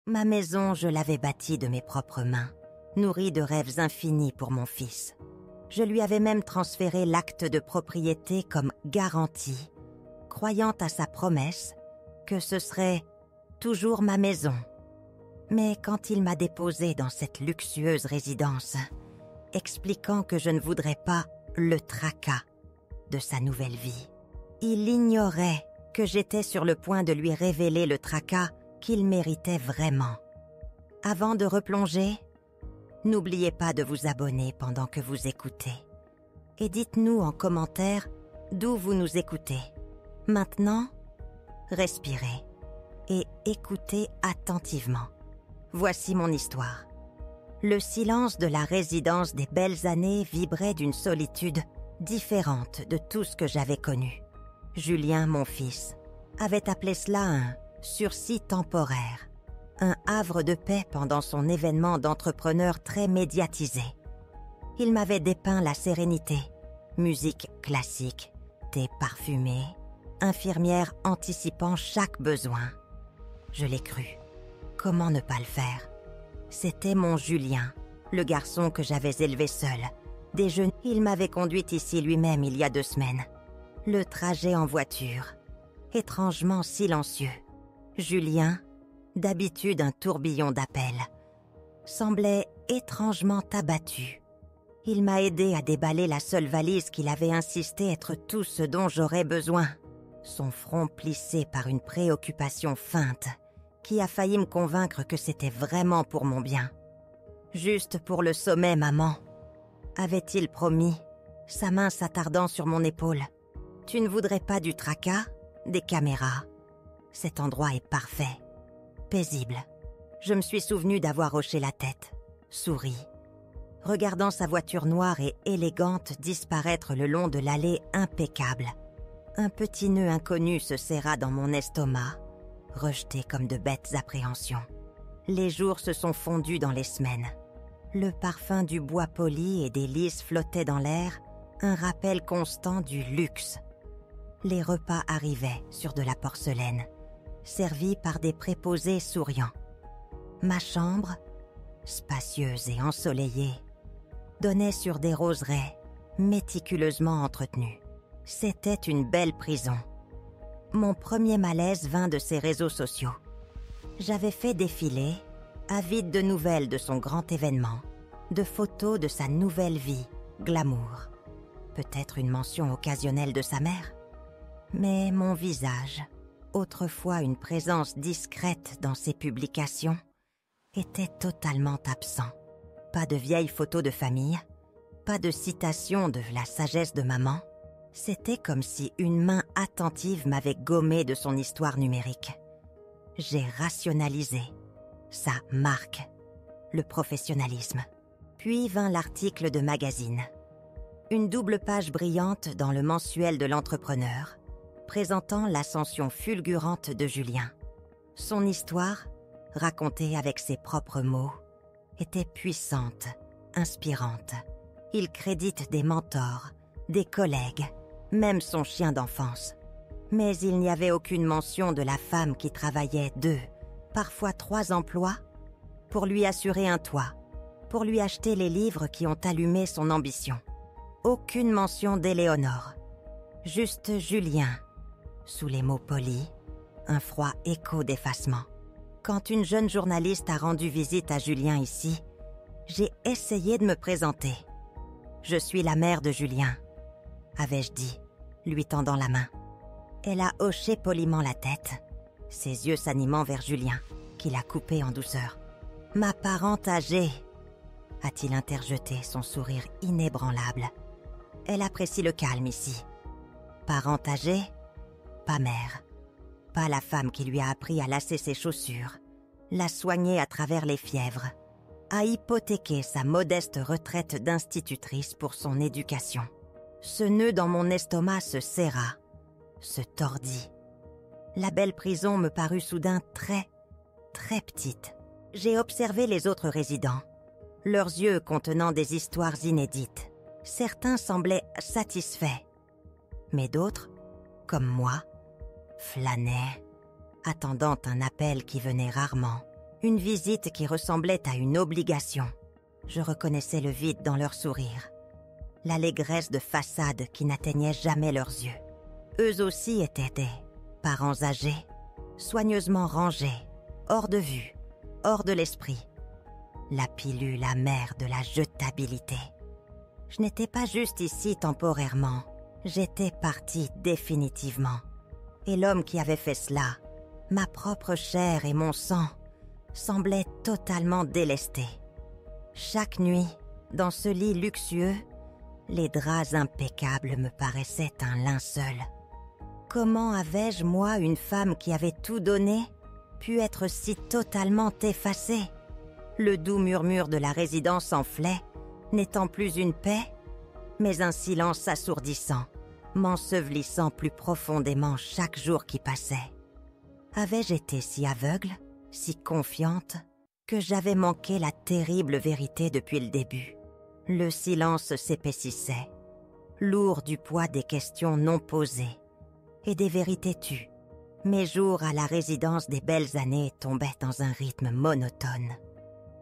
Ma maison, je l'avais bâtie de mes propres mains, nourrie de rêves infinis pour mon fils. Je lui avais même transféré l'acte de propriété comme garantie, croyant à sa promesse que ce serait toujours ma maison. Mais quand il m'a déposée dans cette luxueuse résidence, expliquant que je ne voudrais pas le tracas de sa nouvelle vie, il ignorait que j'étais sur le point de lui révéler le tracas qu'il méritait vraiment. Avant de replonger, n'oubliez pas de vous abonner pendant que vous écoutez. Et dites-nous en commentaire d'où vous nous écoutez. Maintenant, respirez et écoutez attentivement. Voici mon histoire. Le silence de la résidence des belles années vibrait d'une solitude différente de tout ce que j'avais connu. Julien, mon fils, avait appelé cela un sursis temporaire, un havre de paix pendant son événement d'entrepreneur très médiatisé. Il m'avait dépeint la sérénité, musique classique, thé parfumé, infirmière anticipant chaque besoin. Je l'ai cru. Comment ne pas le faire? C'était mon Julien, le garçon que j'avais élevé seul. Des jeunes, il m'avait conduite ici lui-même il y a 2 semaines. Le trajet en voiture, étrangement silencieux. Julien, d'habitude un tourbillon d'appels, semblait étrangement abattu. Il m'a aidé à déballer la seule valise qu'il avait insisté être tout ce dont j'aurais besoin. Son front plissé par une préoccupation feinte qui a failli me convaincre que c'était vraiment pour mon bien. Juste pour le sommet, maman, avait-il promis, sa main s'attardant sur mon épaule. Tu ne voudrais pas du tracas, des caméras? Cet endroit est parfait, paisible. Je me suis souvenu d'avoir hoché la tête, souri, regardant sa voiture noire et élégante disparaître le long de l'allée impeccable. Un petit nœud inconnu se serra dans mon estomac, rejeté comme de bêtes appréhensions. Les jours se sont fondus dans les semaines. Le parfum du bois poli et des lys flottait dans l'air, un rappel constant du luxe. Les repas arrivaient sur de la porcelaine, servis par des préposés souriants. Ma chambre, spacieuse et ensoleillée, donnait sur des roseraies méticuleusement entretenues. C'était une belle prison. Mon premier malaise vint de ses réseaux sociaux. J'avais fait défiler, avide de nouvelles de son grand événement, de photos de sa nouvelle vie, glamour. Peut-être une mention occasionnelle de sa mère. Mais mon visage, autrefois une présence discrète dans ses publications, était totalement absent. Pas de vieilles photos de famille, pas de citation de la sagesse de maman. C'était comme si une main attentive m'avait gommé de son histoire numérique. J'ai rationalisé sa marque, le professionnalisme. Puis vint l'article de magazine. Une double page brillante dans le mensuel de l'entrepreneur, présentant l'ascension fulgurante de Julien. Son histoire, racontée avec ses propres mots, était puissante, inspirante. Il crédite des mentors, des collègues, même son chien d'enfance. Mais il n'y avait aucune mention de la femme qui travaillait 2, parfois 3 emplois, pour lui assurer un toit, pour lui acheter les livres qui ont allumé son ambition. Aucune mention d'Éléonore. Juste Julien. Sous les mots polis, un froid écho d'effacement. Quand une jeune journaliste a rendu visite à Julien ici, j'ai essayé de me présenter. Je suis la mère de Julien, avais-je dit, lui tendant la main. Elle a hoché poliment la tête, ses yeux s'animant vers Julien, qui l'a coupé en douceur. « Ma parente âgée !» a-t-il interjeté, son sourire inébranlable. Elle apprécie le calme ici. Parente âgée, pas mère. Pas la femme qui lui a appris à lasser ses chaussures, l'a soigner à travers les fièvres, a hypothéqué sa modeste retraite d'institutrice pour son éducation. Ce nœud dans mon estomac se serra, se tordit. La belle prison me parut soudain très, très petite. J'ai observé les autres résidents, leurs yeux contenant des histoires inédites. Certains semblaient satisfaits, mais d'autres, comme moi, flânaient, attendant un appel qui venait rarement, Une visite qui ressemblait à une obligation. Je reconnaissais le vide dans leurs sourires, l'allégresse de façade qui n'atteignait jamais leurs yeux. Eux aussi étaient des parents âgés, soigneusement rangés, hors de vue, hors de l'esprit. La pilule amère de la jetabilité. Je n'étais pas juste ici temporairement, j'étais partie définitivement. Et l'homme qui avait fait cela, ma propre chair et mon sang, semblait totalement délesté. Chaque nuit, dans ce lit luxueux, les draps impeccables me paraissaient un linceul. Comment avais-je, moi, une femme qui avait tout donné, pu être si totalement effacée? Le doux murmure de la résidence enflait, n'étant plus une paix, mais un silence assourdissant, m'ensevelissant plus profondément chaque jour qui passait. Avais-je été si aveugle, si confiante, que j'avais manqué la terrible vérité depuis le début? Le silence s'épaississait, lourd du poids des questions non posées et des vérités tues. Mes jours à la résidence des belles années tombaient dans un rythme monotone.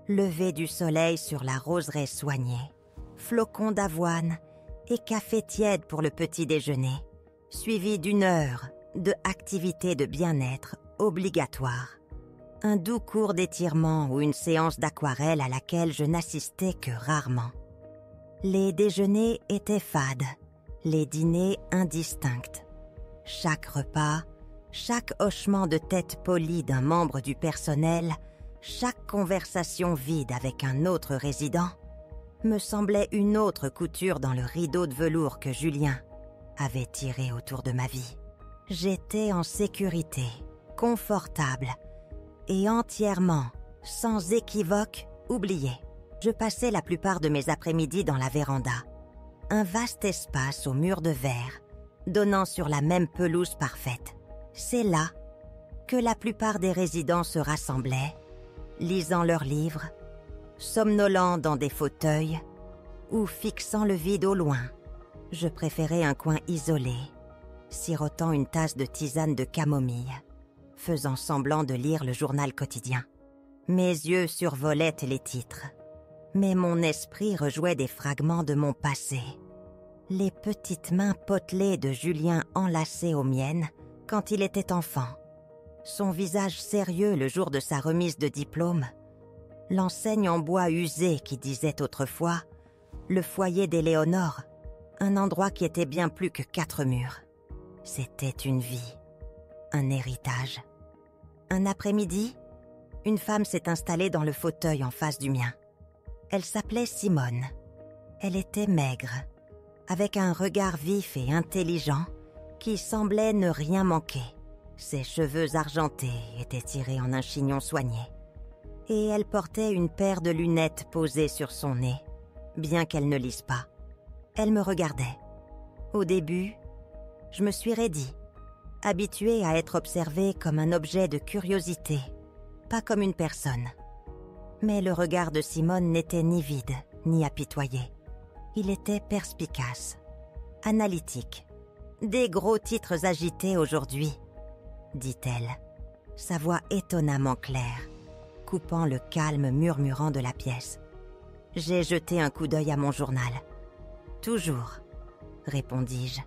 Lever du soleil sur la roseraie soignée, flocons d'avoine et café tiède pour le petit déjeuner, suivi d'une heure de activité de bien-être obligatoire. Un doux cours d'étirement ou une séance d'aquarelle à laquelle je n'assistais que rarement. Les déjeuners étaient fades, les dîners indistincts. Chaque repas, chaque hochement de tête poli d'un membre du personnel, chaque conversation vide avec un autre résident, me semblait une autre couture dans le rideau de velours que Julien avait tiré autour de ma vie. J'étais en sécurité, confortable et entièrement, sans équivoque, oubliée. Je passais la plupart de mes après-midi dans la véranda, un vaste espace aux murs de verre, donnant sur la même pelouse parfaite. C'est là que la plupart des résidents se rassemblaient, lisant leurs livres, somnolents dans des fauteuils ou fixant le vide au loin. Je préférais un coin isolé, sirotant une tasse de tisane de camomille, faisant semblant de lire le journal quotidien. Mes yeux survolaient les titres, mais mon esprit rejouait des fragments de mon passé. Les petites mains potelées de Julien enlacées aux miennes quand il était enfant, son visage sérieux le jour de sa remise de diplôme, l'enseigne en bois usé qui disait autrefois « le foyer d'Éléonore », un endroit qui était bien plus que 4 murs. C'était une vie, un héritage. Un après-midi, une femme s'est installée dans le fauteuil en face du mien. Elle s'appelait Simone. Elle était maigre, avec un regard vif et intelligent qui semblait ne rien manquer. Ses cheveux argentés étaient tirés en un chignon soigné. Et elle portait une paire de lunettes posées sur son nez, bien qu'elle ne lise pas. Elle me regardait. Au début, je me suis raidie, habituée à être observée comme un objet de curiosité, pas comme une personne. Mais le regard de Simone n'était ni vide, ni apitoyé. Il était perspicace, analytique. « Des gros titres agités aujourd'hui », dit-elle, sa voix étonnamment claire, coupant le calme murmurant de la pièce. J'ai jeté un coup d'œil à mon journal. « Toujours », répondis-je,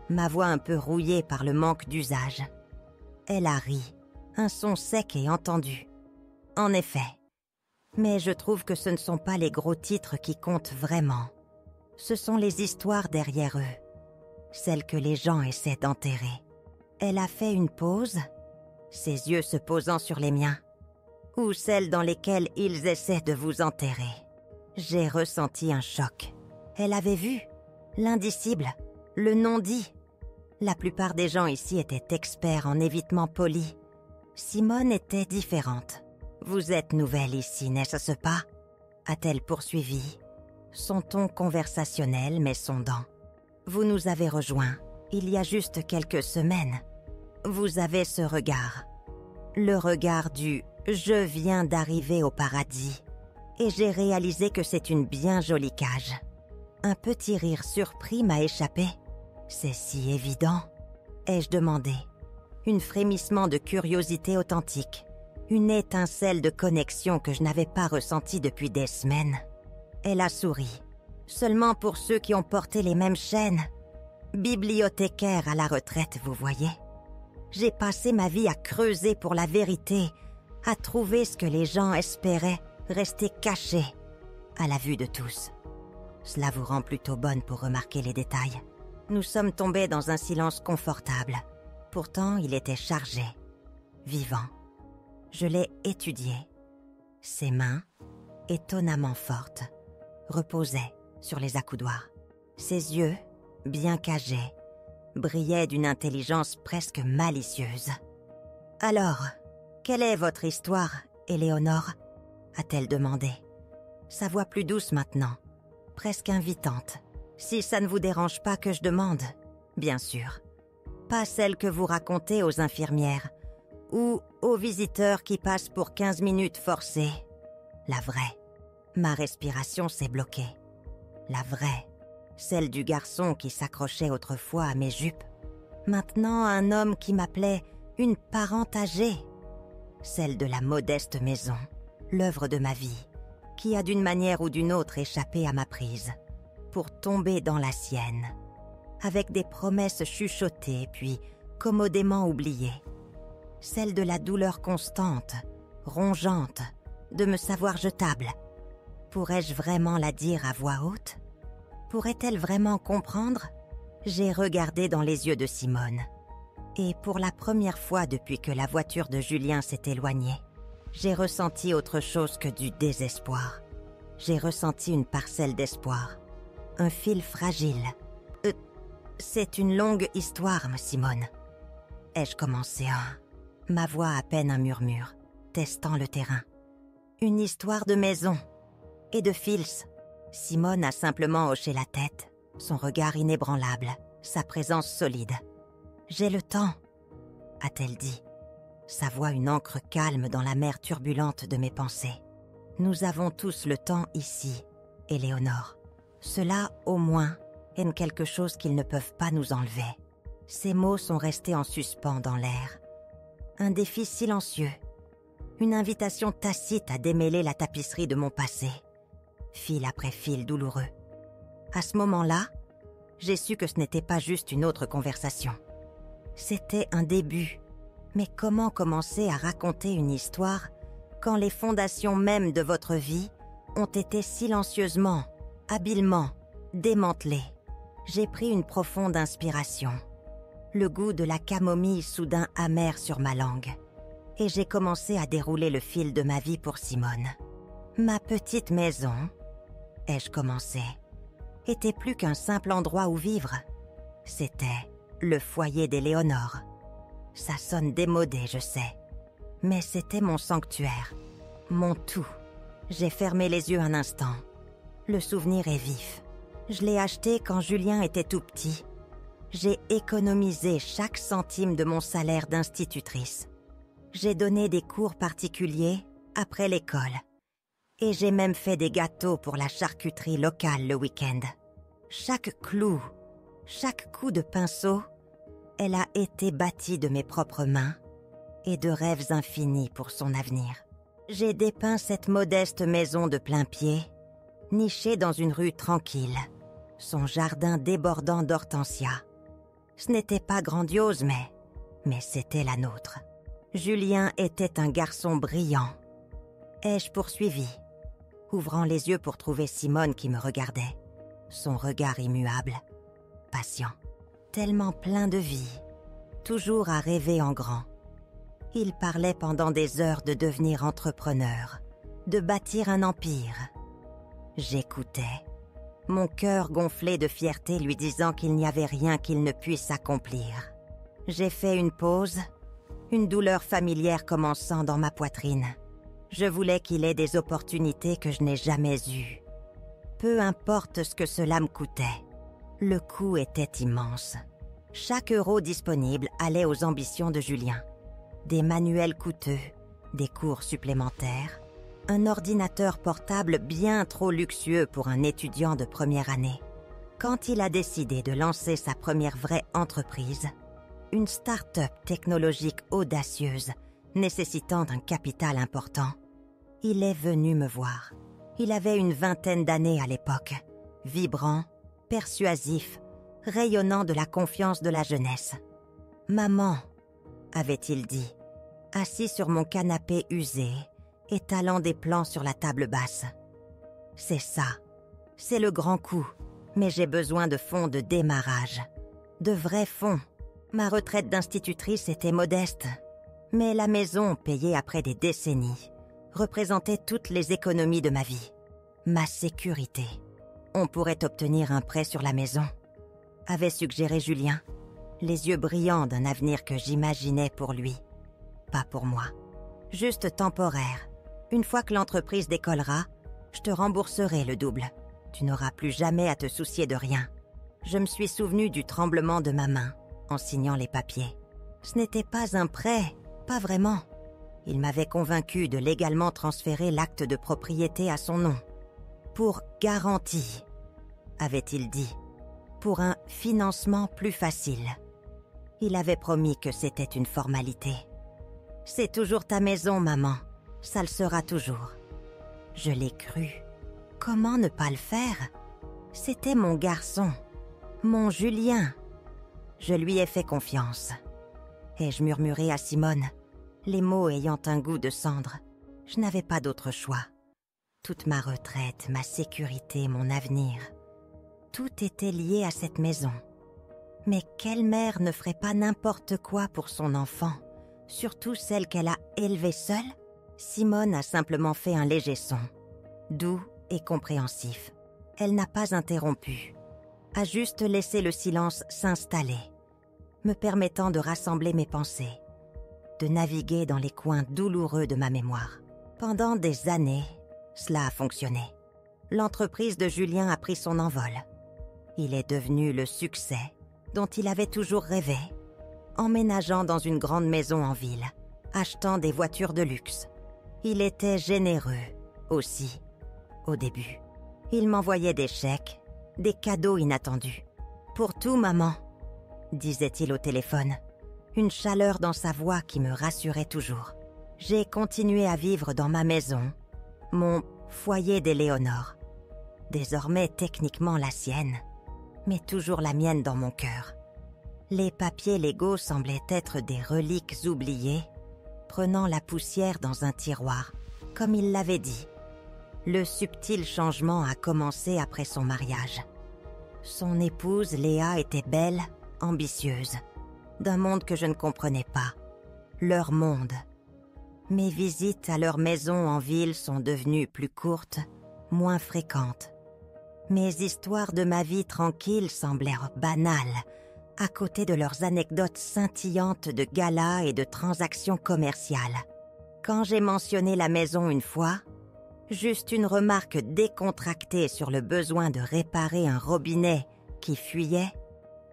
ma voix un peu rouillée par le manque d'usage. Elle a ri, un son sec et entendu. En effet, mais je trouve que ce ne sont pas les gros titres qui comptent vraiment. Ce sont les histoires derrière eux, celles que les gens essaient d'enterrer. Elle a fait une pause, ses yeux se posant sur les miens, ou celles dans lesquelles ils essaient de vous enterrer. J'ai ressenti un choc. Elle avait vu l'indicible, le non-dit. La plupart des gens ici étaient experts en évitement poli. Simone était différente. « Vous êtes nouvelle ici, n'est-ce pas ?» a-t-elle poursuivi, son ton conversationnel mais sondant. « Vous nous avez rejoints il y a juste quelques semaines. Vous avez ce regard. Le regard du « je viens d'arriver au paradis » et j'ai réalisé que c'est une bien jolie cage. Un petit rire surpris m'a échappé. C'est si évident, ai-je demandé. Un frémissement de curiosité authentique. Une étincelle de connexion que je n'avais pas ressentie depuis des semaines. Elle a souri. Seulement pour ceux qui ont porté les mêmes chaînes. Bibliothécaire à la retraite, vous voyez. J'ai passé ma vie à creuser pour la vérité, à trouver ce que les gens espéraient rester caché à la vue de tous. Cela vous rend plutôt bonne pour remarquer les détails. Nous sommes tombés dans un silence confortable. Pourtant, il était chargé, vivant. Je l'ai étudié. Ses mains, étonnamment fortes, reposaient sur les accoudoirs. Ses yeux, bien cagés, brillaient d'une intelligence presque malicieuse. « Alors, quelle est votre histoire, Éléonore ?» a-t-elle demandé. Sa voix plus douce maintenant, presque invitante. « Si ça ne vous dérange pas que je demande, bien sûr. Pas celle que vous racontez aux infirmières ou aux visiteurs qui passent pour 15 minutes forcées. La vraie. Ma respiration s'est bloquée. La vraie. Celle du garçon qui s'accrochait autrefois à mes jupes. Maintenant, un homme qui m'appelait une parente âgée. Celle de la modeste maison, l'œuvre de ma vie, qui a d'une manière ou d'une autre échappé à ma prise, pour tomber dans la sienne, avec des promesses chuchotées puis commodément oubliées. Celle de la douleur constante, rongeante, de me savoir jetable. Pourrais-je vraiment la dire à voix haute ? Pourrait-elle vraiment comprendre ? J'ai regardé dans les yeux de Simone. Et pour la première fois depuis que la voiture de Julien s'est éloignée, j'ai ressenti autre chose que du désespoir. J'ai ressenti une parcelle d'espoir. Un fil fragile. C'est une longue histoire, Simone. Ai-je commencé ma voix à peine un murmure, testant le terrain. Une histoire de maison et de fils. Simone a simplement hoché la tête, son regard inébranlable, sa présence solide. « J'ai le temps », a-t-elle dit, sa voix une encre calme dans la mer turbulente de mes pensées. « Nous avons tous le temps ici, Éléonore. Cela, au moins, est quelque chose qu'ils ne peuvent pas nous enlever. » Ces mots sont restés en suspens dans l'air. Un défi silencieux, une invitation tacite à démêler la tapisserie de mon passé, fil après fil douloureux. À ce moment-là, j'ai su que ce n'était pas juste une autre conversation. C'était un début, mais comment commencer à raconter une histoire quand les fondations mêmes de votre vie ont été silencieusement, habilement démantelées? J'ai pris une profonde inspiration. Le goût de la camomille soudain amer sur ma langue. Et j'ai commencé à dérouler le fil de ma vie pour Simone. Ma petite maison, ai-je commencé, était plus qu'un simple endroit où vivre. C'était le foyer d'Éléonore. Ça sonne démodé, je sais. Mais c'était mon sanctuaire, mon tout. J'ai fermé les yeux un instant. Le souvenir est vif. Je l'ai acheté quand Julien était tout petit. J'ai économisé chaque centime de mon salaire d'institutrice. J'ai donné des cours particuliers après l'école. Et j'ai même fait des gâteaux pour la charcuterie locale le week-end. Chaque clou, chaque coup de pinceau, elle a été bâtie de mes propres mains et de rêves infinis pour son avenir. J'ai dépeint cette modeste maison de plain pied, nichée dans une rue tranquille, son jardin débordant d'hortensias. Ce n'était pas grandiose, mais c'était la nôtre. Julien était un garçon brillant. Ai-je poursuivi, ouvrant les yeux pour trouver Simone qui me regardait, son regard immuable, patient, tellement plein de vie, toujours à rêver en grand. Il parlait pendant des heures de devenir entrepreneur, de bâtir un empire. J'écoutais, mon cœur gonflé de fierté lui disant qu'il n'y avait rien qu'il ne puisse accomplir. J'ai fait une pause, une douleur familière commençant dans ma poitrine. Je voulais qu'il ait des opportunités que je n'ai jamais eues. Peu importe ce que cela me coûtait, le coût était immense. Chaque euro disponible allait aux ambitions de Julien. Des manuels coûteux, des cours supplémentaires, un ordinateur portable bien trop luxueux pour un étudiant de première année. Quand il a décidé de lancer sa première vraie entreprise, une start-up technologique audacieuse, nécessitant un capital important. Il est venu me voir. Il avait une vingtaine d'années à l'époque, vibrant, persuasif, rayonnant de la confiance de la jeunesse. « Maman », avait-il dit, assis sur mon canapé usé, étalant des plans sur la table basse. « C'est ça, c'est le grand coup, mais j'ai besoin de fonds de démarrage, de vrais fonds. Ma retraite d'institutrice était modeste, mais la maison, payée après des décennies, représentait toutes les économies de ma vie. Ma sécurité. On pourrait obtenir un prêt sur la maison, avait suggéré Julien, les yeux brillants d'un avenir que j'imaginais pour lui. Pas pour moi. Juste temporaire. Une fois que l'entreprise décollera, je te rembourserai le double. Tu n'auras plus jamais à te soucier de rien. Je me suis souvenu du tremblement de ma main en signant les papiers. Ce n'était pas un prêt, pas vraiment. Il m'avait convaincu de légalement transférer l'acte de propriété à son nom. Pour garantie, avait-il dit. Pour un financement plus facile. Il avait promis que c'était une formalité. C'est toujours ta maison, maman. Ça le sera toujours. Je l'ai cru. Comment ne pas le faire? C'était mon garçon, mon Julien. Je lui ai fait confiance. Ai-je murmuré à Simone, les mots ayant un goût de cendre. Je n'avais pas d'autre choix. Toute ma retraite, ma sécurité, mon avenir, tout était lié à cette maison. Mais quelle mère ne ferait pas n'importe quoi pour son enfant, surtout celle qu'elle a élevée seule? Simone a simplement fait un léger son, doux et compréhensif. Elle n'a pas interrompu, a juste laissé le silence s'installer, me permettant de rassembler mes pensées, de naviguer dans les coins douloureux de ma mémoire. Pendant des années, cela a fonctionné. L'entreprise de Julien a pris son envol. Il est devenu le succès dont il avait toujours rêvé, emménageant dans une grande maison en ville, achetant des voitures de luxe. Il était généreux, aussi, au début. Il m'envoyait des chèques, des cadeaux inattendus. « Pour tout, maman », disait-il au téléphone, une chaleur dans sa voix qui me rassurait toujours. J'ai continué à vivre dans ma maison, mon foyer d'Éléonore. Désormais techniquement la sienne, mais toujours la mienne dans mon cœur. Les papiers légaux semblaient être des reliques oubliées, prenant la poussière dans un tiroir, comme il l'avait dit. Le subtil changement a commencé après son mariage. Son épouse, Léa, était belle, ambitieuse, d'un monde que je ne comprenais pas. Leur monde. Mes visites à leur maison en ville sont devenues plus courtes, moins fréquentes. Mes histoires de ma vie tranquille semblèrent banales, à côté de leurs anecdotes scintillantes de galas et de transactions commerciales. Quand j'ai mentionné la maison une fois, juste une remarque décontractée sur le besoin de réparer un robinet qui fuyait,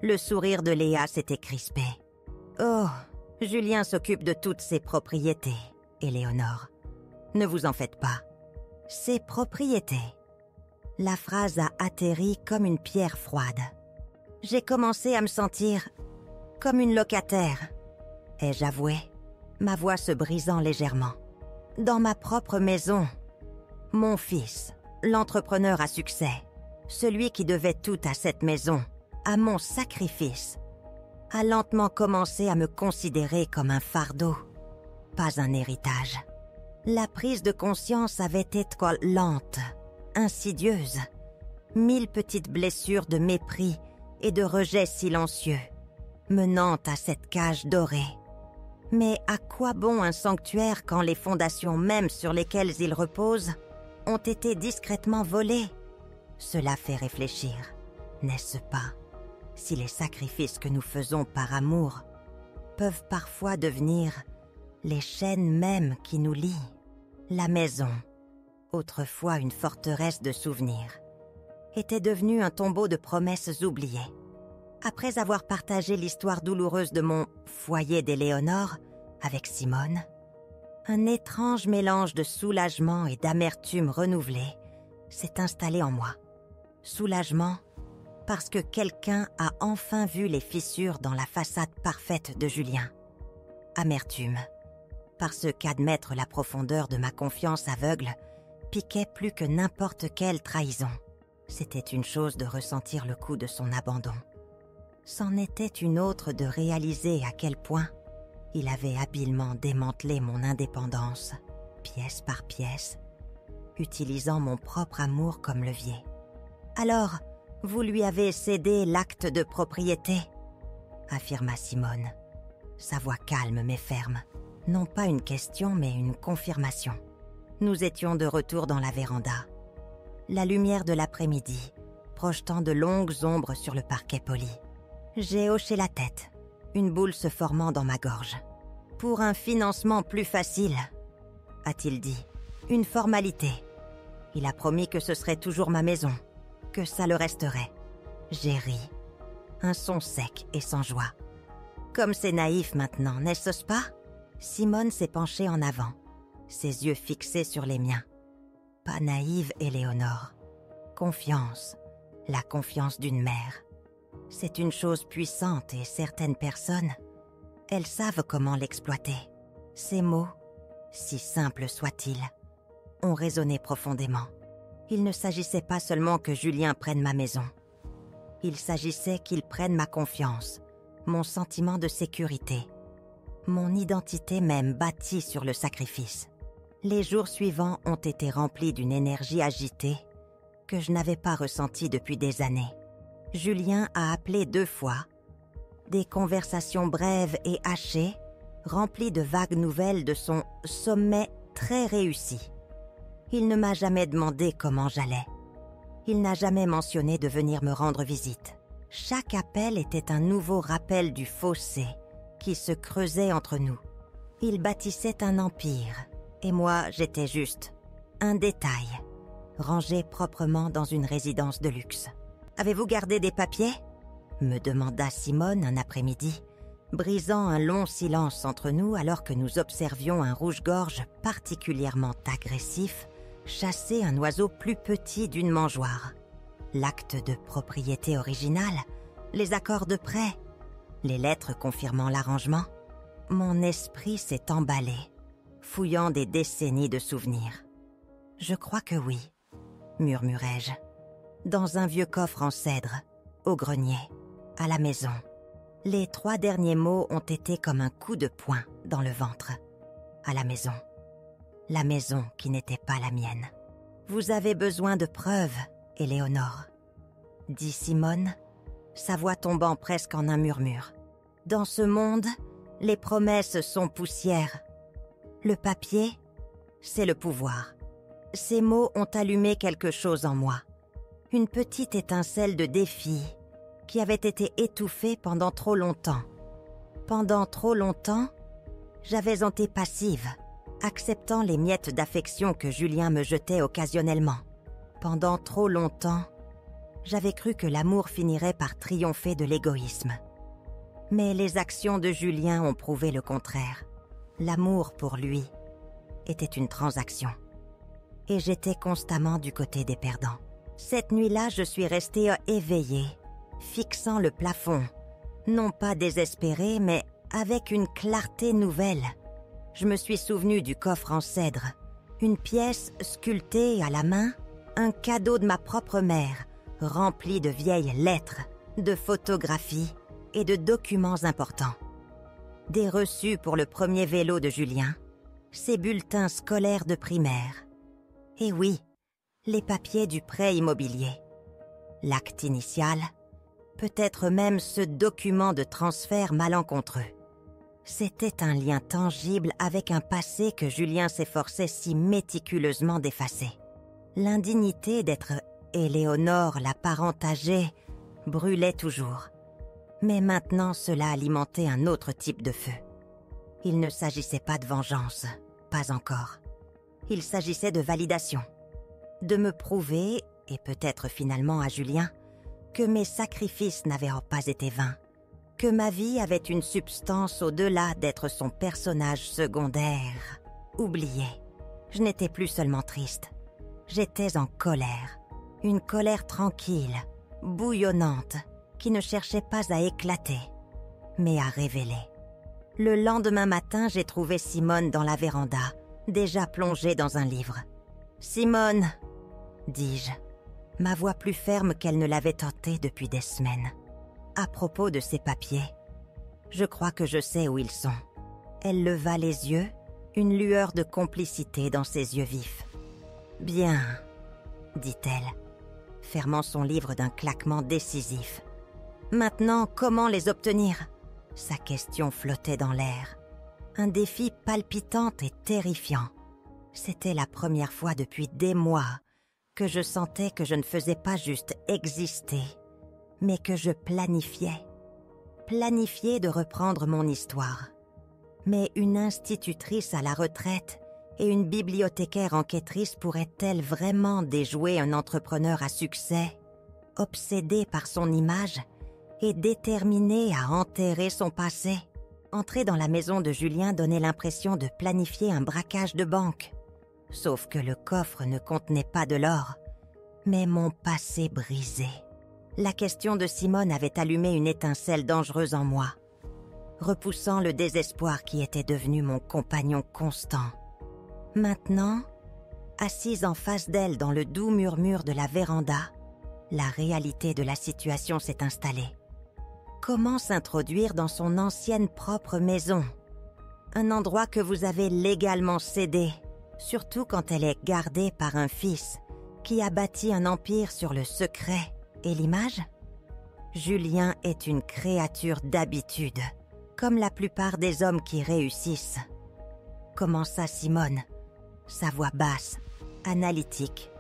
le sourire de Léa s'était crispé. « Oh, Julien s'occupe de toutes ses propriétés, Éléonore. Ne vous en faites pas. Ses propriétés. » La phrase a atterri comme une pierre froide. J'ai commencé à me sentir comme une locataire, ai-je avoué, ma voix se brisant légèrement. Dans ma propre maison, mon fils, l'entrepreneur à succès, celui qui devait tout à cette maison, à mon sacrifice, a lentement commencé à me considérer comme un fardeau, pas un héritage. La prise de conscience avait été lente, insidieuse, 1000 petites blessures de mépris et de rejet silencieux, menant à cette cage dorée. Mais à quoi bon un sanctuaire quand les fondations mêmes sur lesquelles il repose ont été discrètement volées? Cela fait réfléchir, n'est-ce pas, si les sacrifices que nous faisons par amour peuvent parfois devenir les chaînes mêmes qui nous lient. La maison, autrefois une forteresse de souvenirs, était devenue un tombeau de promesses oubliées. Après avoir partagé l'histoire douloureuse de mon foyer d'Éléonore avec Simone, un étrange mélange de soulagement et d'amertume renouvelée s'est installé en moi. Soulagement parce que quelqu'un a enfin vu les fissures dans la façade parfaite de Julien. Amertume parce qu'admettre la profondeur de ma confiance aveugle piquait plus que n'importe quelle trahison. C'était une chose de ressentir le coup de son abandon. C'en était une autre de réaliser à quel point il avait habilement démantelé mon indépendance, pièce par pièce, utilisant mon propre amour comme levier. « Alors, vous lui avez cédé l'acte de propriété ?» affirma Simone, sa voix calme mais ferme. Non pas une question, mais une confirmation. Nous étions de retour dans la véranda. La lumière de l'après-midi, projetant de longues ombres sur le parquet poli. J'ai hoché la tête, une boule se formant dans ma gorge. « Pour un financement plus facile », a-t-il dit. « Une formalité. Il a promis que ce serait toujours ma maison, que ça le resterait. » J'ai ri. Un son sec et sans joie. « Comme c'est naïf maintenant, n'est-ce pas ?» Simone s'est penchée en avant, ses yeux fixés sur les miens. Pas naïve, Éléonore. Confiance, la confiance d'une mère. C'est une chose puissante et certaines personnes, elles savent comment l'exploiter. Ces mots, si simples soient-ils, ont résonné profondément. Il ne s'agissait pas seulement que Julien prenne ma maison. Il s'agissait qu'il prenne ma confiance, mon sentiment de sécurité, mon identité même bâtie sur le sacrifice. Les jours suivants ont été remplis d'une énergie agitée que je n'avais pas ressentie depuis des années. Julien a appelé 2 fois. Des conversations brèves et hachées, remplies de vagues nouvelles de son sommet très réussi. Il ne m'a jamais demandé comment j'allais. Il n'a jamais mentionné de venir me rendre visite. Chaque appel était un nouveau rappel du fossé qui se creusait entre nous. Il bâtissait un empire, et moi j'étais juste un détail, rangé proprement dans une résidence de luxe. « Avez-vous gardé des papiers ?» me demanda Simone un après-midi, brisant un long silence entre nous alors que nous observions un rouge-gorge particulièrement agressif chasser un oiseau plus petit d'une mangeoire. L'acte de propriété original, les accords de prêt, les lettres confirmant l'arrangement. Mon esprit s'est emballé, fouillant des décennies de souvenirs. « Je crois que oui », murmurai-je, dans un vieux coffre en cèdre, au grenier, à la maison. Les 3 derniers mots ont été comme un coup de poing dans le ventre. À la maison. La maison qui n'était pas la mienne. « Vous avez besoin de preuves, Éléonore », dit Simone, sa voix tombant presque en un murmure. « Dans ce monde, les promesses sont poussière. Le papier, c'est le pouvoir. » Ces mots ont allumé quelque chose en moi. Une petite étincelle de défi qui avait été étouffée pendant trop longtemps. Pendant trop longtemps, j'avais été passive, acceptant les miettes d'affection que Julien me jetait occasionnellement. Pendant trop longtemps, j'avais cru que l'amour finirait par triompher de l'égoïsme. Mais les actions de Julien ont prouvé le contraire. L'amour pour lui était une transaction. Et j'étais constamment du côté des perdants. Cette nuit-là, je suis restée éveillée, fixant le plafond, non pas désespérée, mais avec une clarté nouvelle. Je me suis souvenue du coffre en cèdre, une pièce sculptée à la main, un cadeau de ma propre mère, rempli de vieilles lettres, de photographies et de documents importants. Des reçus pour le premier vélo de Julien, ses bulletins scolaires de primaire. Et oui, les papiers du prêt immobilier. L'acte initial, peut-être même ce document de transfert malencontreux. C'était un lien tangible avec un passé que Julien s'efforçait si méticuleusement d'effacer. L'indignité d'être Éléonore, la parente âgée, brûlait toujours. Mais maintenant, cela alimentait un autre type de feu. Il ne s'agissait pas de vengeance, pas encore. Il s'agissait de validation. De me prouver, et peut-être finalement à Julien, que mes sacrifices n'avaient pas été vains, que ma vie avait une substance au-delà d'être son personnage secondaire, oublié. Je n'étais plus seulement triste, j'étais en colère, une colère tranquille, bouillonnante, qui ne cherchait pas à éclater, mais à révéler. Le lendemain matin, j'ai trouvé Simone dans la véranda, déjà plongée dans un livre. « Simone !» dis-je, ma voix plus ferme qu'elle ne l'avait tenté depuis des semaines. À propos de ces papiers, je crois que je sais où ils sont. Elle leva les yeux, une lueur de complicité dans ses yeux vifs. « Bien, » dit-elle, fermant son livre d'un claquement décisif. « Maintenant, comment les obtenir ?» Sa question flottait dans l'air. Un défi palpitant et terrifiant. C'était la première fois depuis des mois que je sentais que je ne faisais pas juste exister, mais que je planifiais. Planifiais de reprendre mon histoire. Mais une institutrice à la retraite et une bibliothécaire enquêtrice pourraient-elles vraiment déjouer un entrepreneur à succès, obsédé par son image et déterminé à enterrer son passé? Entrer dans la maison de Julien donnait l'impression de planifier un braquage de banque. Sauf que le coffre ne contenait pas de l'or, mais mon passé brisé. La question de Simone avait allumé une étincelle dangereuse en moi, repoussant le désespoir qui était devenu mon compagnon constant. Maintenant, assise en face d'elle dans le doux murmure de la véranda, la réalité de la situation s'est installée. Comment s'introduire dans son ancienne propre maison? Un endroit que vous avez légalement cédé, surtout quand elle est gardée par un fils qui a bâti un empire sur le secret et l'image? Julien est une créature d'habitude, comme la plupart des hommes qui réussissent. Commença Simone, sa voix basse, analytique,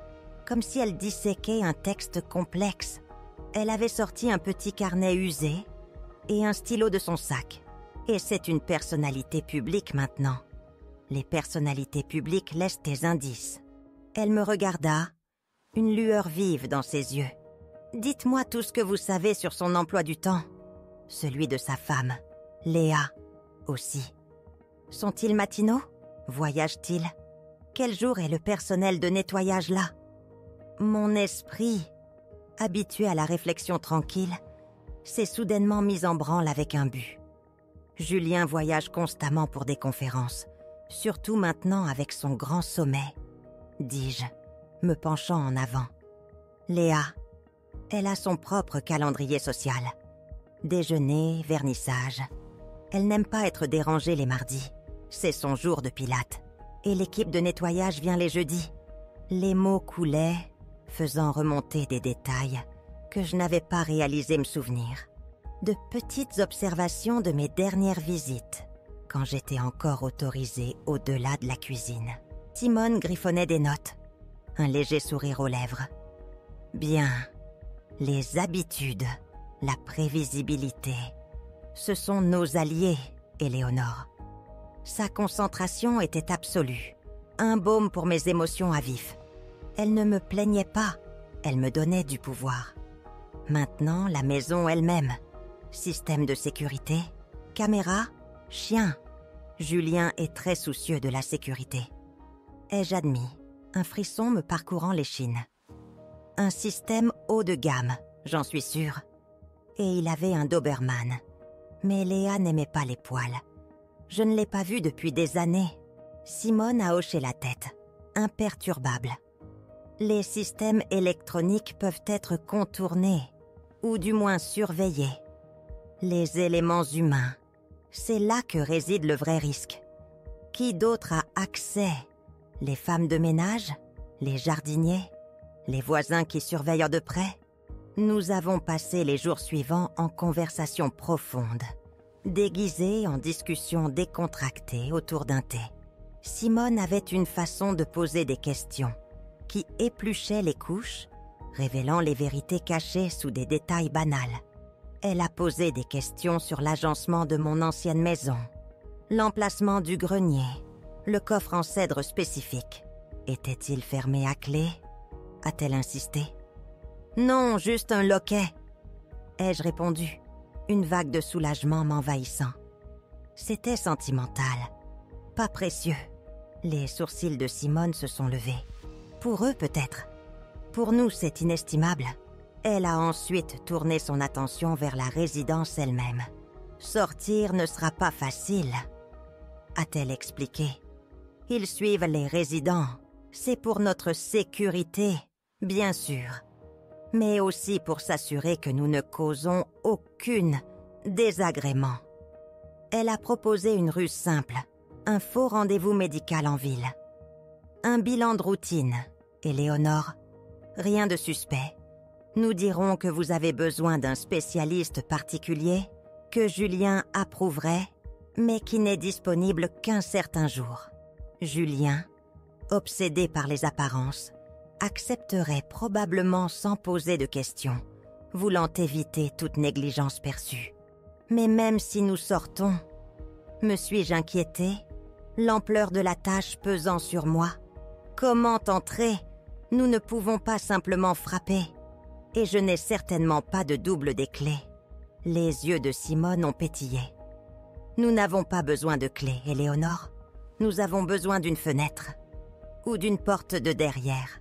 comme si elle disséquait un texte complexe. Elle avait sorti un petit carnet usé et un stylo de son sac. Et c'est une personnalité publique maintenant. Les personnalités publiques laissent des indices. Elle me regarda, une lueur vive dans ses yeux. « Dites-moi tout ce que vous savez sur son emploi du temps. » Celui de sa femme, Léa, aussi. Sont-ils matinaux? Voyagent-ils? Quel jour est le personnel de nettoyage là? Mon esprit, habitué à la réflexion tranquille, s'est soudainement mis en branle avec un but. Julien voyage constamment pour des conférences, surtout maintenant avec son grand sommet, dis-je, me penchant en avant. Léa, elle a son propre calendrier social. Déjeuner, vernissage. Elle n'aime pas être dérangée les mardis. C'est son jour de pilates. Et l'équipe de nettoyage vient les jeudis. Les mots coulaient, faisant remonter des détails que je n'avais pas réalisé me souvenir. De petites observations de mes dernières visites, quand j'étais encore autorisée au-delà de la cuisine. Simone griffonnait des notes, un léger sourire aux lèvres. Bien, les habitudes, la prévisibilité, ce sont nos alliés, Éléonore. Sa concentration était absolue, un baume pour mes émotions à vif. Elle ne me plaignait pas, elle me donnait du pouvoir. Maintenant, la maison elle-même. Système de sécurité, caméra, chien. Julien est très soucieux de la sécurité. Ai-je admis, un frisson me parcourant l'échine. Un système haut de gamme, j'en suis sûre. Et il avait un Doberman. Mais Léa n'aimait pas les poils. Je ne l'ai pas vu depuis des années. Simone a hoché la tête, imperturbable. Les systèmes électroniques peuvent être contournés, ou du moins surveillés. Les éléments humains, c'est là que réside le vrai risque. Qui d'autre a accès? Les femmes de ménage? Les jardiniers? Les voisins qui surveillent de près? Nous avons passé les jours suivants en conversation profonde, déguisés en discussions décontractées autour d'un thé. Simone avait une façon de poser des questions qui épluchaient les couches, révélant les vérités cachées sous des détails banals. Elle a posé des questions sur l'agencement de mon ancienne maison, l'emplacement du grenier, le coffre en cèdre spécifique. Était-il fermé à clé? A-t-elle insisté? Non, juste un loquet, ai-je répondu, une vague de soulagement m'envahissant. C'était sentimental, pas précieux. Les sourcils de Simone se sont levés. Pour eux peut-être. Pour nous, c'est inestimable. Elle a ensuite tourné son attention vers la résidence elle-même. Sortir ne sera pas facile, a-t-elle expliqué. Ils suivent les résidents. C'est pour notre sécurité, bien sûr, mais aussi pour s'assurer que nous ne causons aucun désagrément. Elle a proposé une ruse simple, un faux rendez-vous médical en ville. Un bilan de routine, Éléonore. Rien de suspect. Nous dirons que vous avez besoin d'un spécialiste particulier, que Julien approuverait, mais qui n'est disponible qu'un certain jour. Julien, obsédé par les apparences, accepterait probablement sans poser de questions, voulant éviter toute négligence perçue. Mais même si nous sortons, me suis-je inquiétée? L'ampleur de la tâche pesant sur moi. Comment entrer? Nous ne pouvons pas simplement frapper. Et je n'ai certainement pas de double des clés. Les yeux de Simone ont pétillé. Nous n'avons pas besoin de clés, Éléonore. Nous avons besoin d'une fenêtre, ou d'une porte de derrière,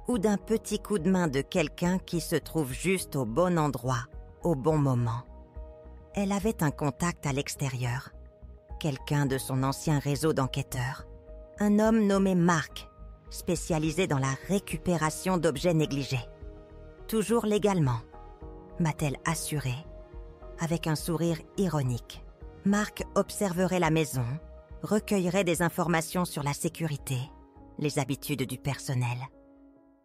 ou d'un petit coup de main de quelqu'un qui se trouve juste au bon endroit, au bon moment. Elle avait un contact à l'extérieur, quelqu'un de son ancien réseau d'enquêteurs, un homme nommé Marc, spécialisé dans la récupération d'objets négligés. Toujours légalement, m'a-t-elle assuré, avec un sourire ironique. Marc observerait la maison, recueillerait des informations sur la sécurité, les habitudes du personnel.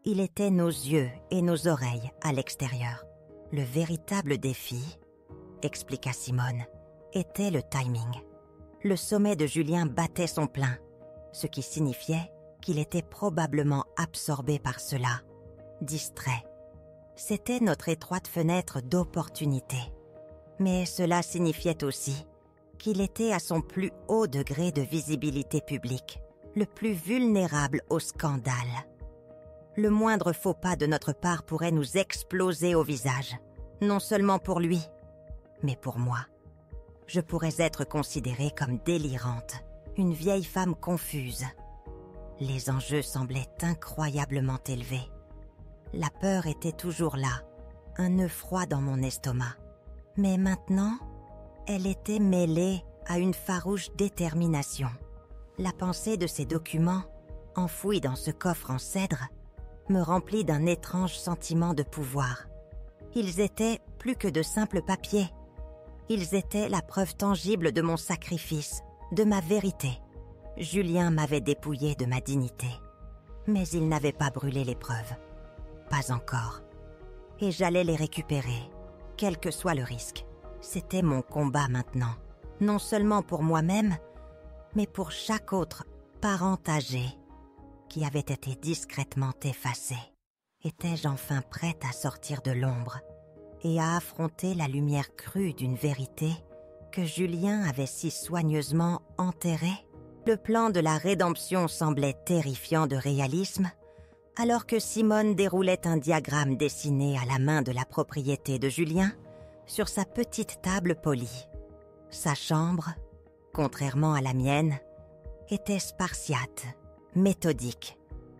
Il était nos yeux et nos oreilles à l'extérieur. Le véritable défi, expliqua Simone, était le timing. Le sommet de Julien battait son plein, ce qui signifiait qu'il était probablement absorbé par cela, distrait. C'était notre étroite fenêtre d'opportunité. Mais cela signifiait aussi qu'il était à son plus haut degré de visibilité publique, le plus vulnérable au scandale. Le moindre faux pas de notre part pourrait nous exploser au visage, non seulement pour lui, mais pour moi. Je pourrais être considérée comme délirante, une vieille femme confuse. Les enjeux semblaient incroyablement élevés. La peur était toujours là, un nœud froid dans mon estomac. Mais maintenant, elle était mêlée à une farouche détermination. La pensée de ces documents, enfouis dans ce coffre en cèdre, me remplit d'un étrange sentiment de pouvoir. Ils étaient plus que de simples papiers. Ils étaient la preuve tangible de mon sacrifice, de ma vérité. Julien m'avait dépouillé de ma dignité. Mais il n'avait pas brûlé les preuves. Pas encore. Et j'allais les récupérer, quel que soit le risque. C'était mon combat maintenant, non seulement pour moi-même, mais pour chaque autre parent âgé qui avait été discrètement effacé. Étais-je enfin prête à sortir de l'ombre et à affronter la lumière crue d'une vérité que Julien avait si soigneusement enterrée? Le plan de la rédemption semblait terrifiant de réalisme, alors que Simone déroulait un diagramme dessiné à la main de la propriété de Julien sur sa petite table polie. Sa chambre, contrairement à la mienne, était spartiate, méthodique,